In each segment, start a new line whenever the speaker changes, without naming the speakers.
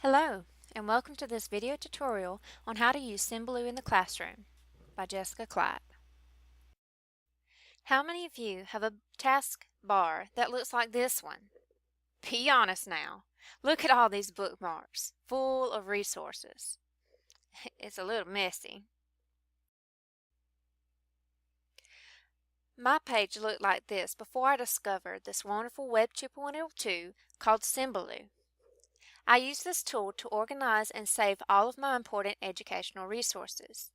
Hello, and welcome to this video tutorial on how to use Symbaloo in the classroom by Jessica Cliett. How many of you have a task bar that looks like this one? Be honest now. Look at all these bookmarks, full of resources. It's a little messy. My page looked like this before I discovered this wonderful Web 2.0 tool called Symbaloo. I use this tool to organize and save all of my important educational resources.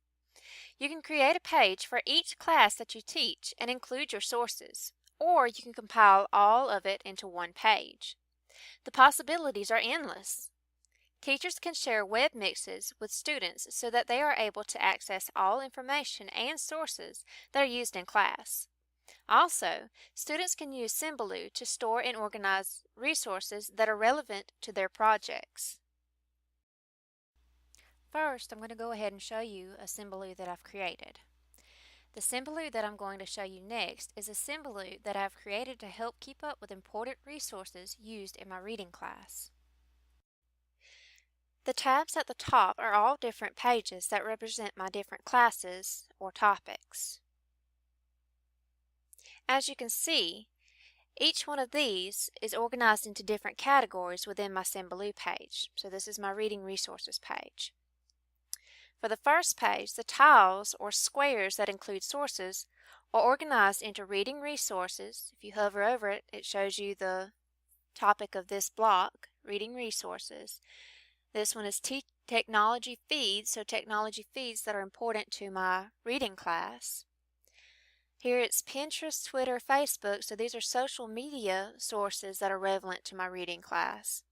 You can create a page for each class that you teach and include your sources, or you can compile all of it into one page. The possibilities are endless. Teachers can share web mixes with students so that they are able to access all information and sources that are used in class. Also, students can use Symbaloo to store and organize resources that are relevant to their projects. First, I'm going to go ahead and show you a Symbaloo that I've created. The Symbaloo that I'm going to show you next is a Symbaloo that I've created to help keep up with important resources used in my reading class. The tabs at the top are all different pages that represent my different classes or topics. As you can see, each one of these is organized into different categories within my Symbaloo page. So this is my reading resources page. For the first page, the tiles or squares that include sources are organized into reading resources. If you hover over it, it shows you the topic of this block, reading resources. This one is technology feeds, so technology feeds that are important to my reading class. Here it's Pinterest, Twitter, Facebook, so these are social media sources that are relevant to my reading class.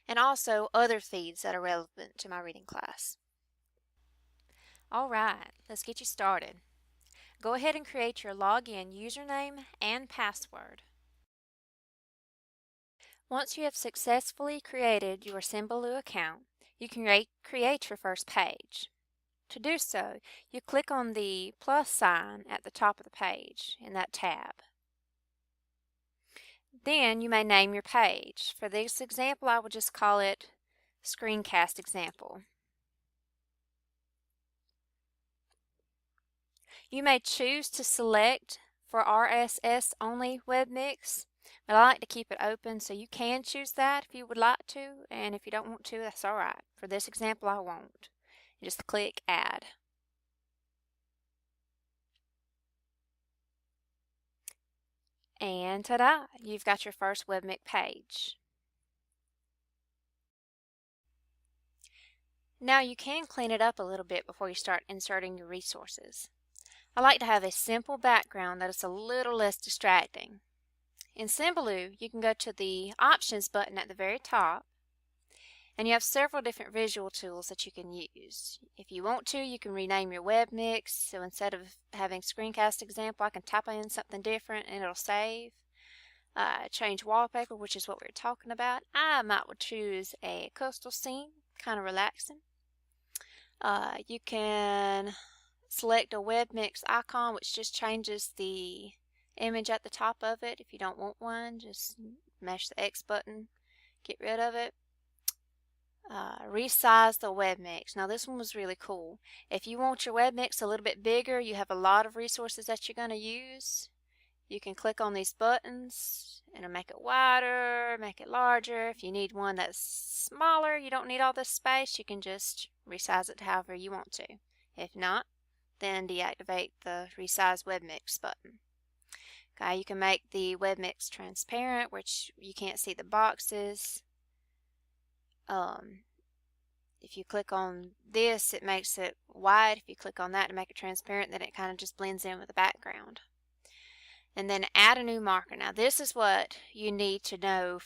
And also other feeds that are relevant to my reading class. Alright, let's get you started. Go ahead and create your login username and password. Once you have successfully created your Symbaloo account, you can create your first page. To do so, you click on the plus sign at the top of the page in that tab. Then you may name your page. For this example, I would just call it Screencast Example. You may choose to select for RSS only web mix, but I like to keep it open, so you can choose that if you would like to, and if you don't want to, that's alright. For this example, I won't. Just click Add. And ta-da! You've got your first webmix page. Now you can clean it up a little bit before you start inserting your resources. I like to have a simple background that is a little less distracting. In Symbaloo, you can go to the Options button at the very top, and you have several different visual tools that you can use. If you want to, you can rename your web mix, so instead of having Screencast Example, I can type in something different and it'll save. Change wallpaper, which is what we were talking about. I might choose a coastal scene, kind of relaxing. You can select a web mix icon, which just changes the image at the top of it. If you don't want one, just mash the X button, get rid of it. Resize the web mix. Now this one was really cool. If you want your web mix a little bit bigger, you have a lot of resources that you're going to use, you can click on these buttons and it'll make it wider, make it larger. If you need one that's smaller, you don't need all this space, you can just resize it however you want to. If not, then deactivate the Resize Web Mix button. Okay, you can make the web mix transparent, which you can't see the boxes. If you click on this, it makes it wide. If you click on that to make it transparent, then it kind of just blends in with the background. And then add a new marker. Now this is what you need to know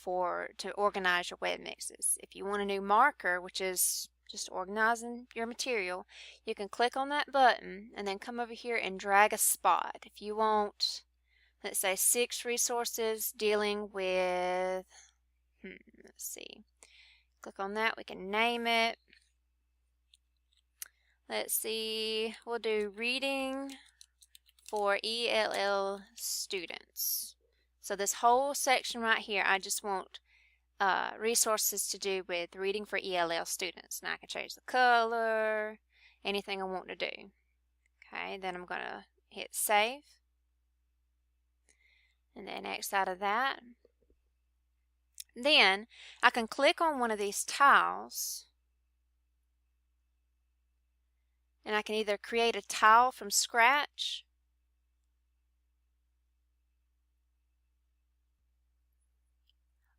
to organize your web mixes. If you want a new marker, which is just organizing your material, you can click on that button and then come over here and drag a spot. If you want, let's say 6 resources dealing with, let's see, click on that, we can name it. Let's see, we'll do reading for ELL students. So this whole section right here, I just want resources to do with reading for ELL students. Now I can change the color, anything I want to do. Okay, then I'm going to hit save. And then X out of that. Then I can click on one of these tiles and I can either create a tile from scratch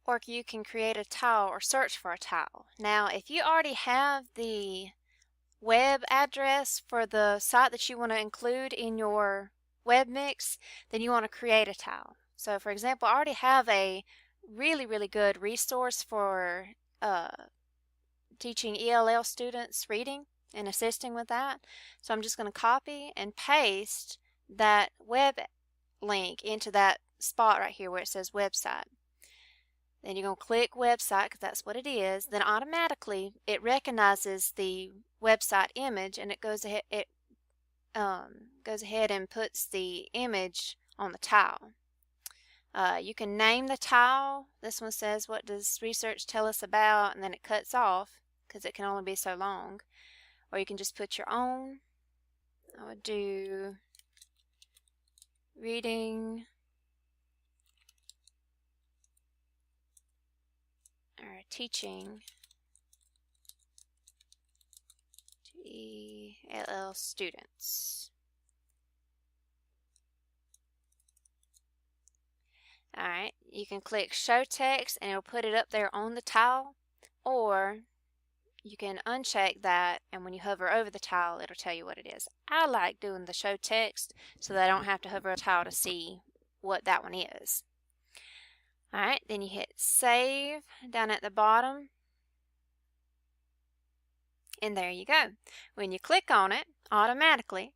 or you can create a tile or search for a tile. Now if you already have the web address for the site that you want to include in your web mix, then you want to create a tile. So for example, I already have a really good resource for teaching ELL students reading and assisting with that. So I'm just going to copy and paste that web link into that spot right here where it says website. Then you're going to click website because that's what it is. Then automatically it recognizes the website image and it goes ahead and puts the image on the tile. You can name the tile. This one says, what does research tell us about? And then it cuts off because it can only be so long. Or you can just put your own. I would do reading or teaching to ELL students. Alright, you can click show text and it'll put it up there on the tile, or you can uncheck that and when you hover over the tile it'll tell you what it is. I like doing the show text so that I don't have to hover a tile to see what that one is. Alright, then you hit save down at the bottom and there you go. When you click on it, automatically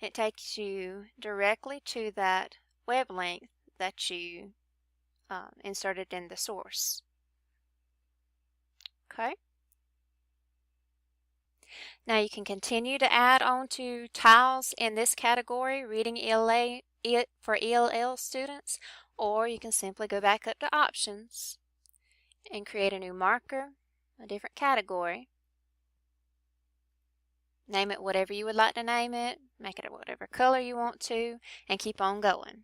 it takes you directly to that web link that you inserted in the source. Okay. Now you can continue to add on to tiles in this category, reading ELA for ELL students, or you can simply go back up to options and create a new marker, a different category. Name it whatever you would like to name it, make it whatever color you want to, and keep on going.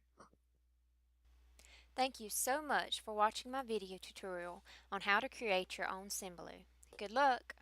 Thank you so much for watching my video tutorial on how to create your own Symbaloo. Good luck!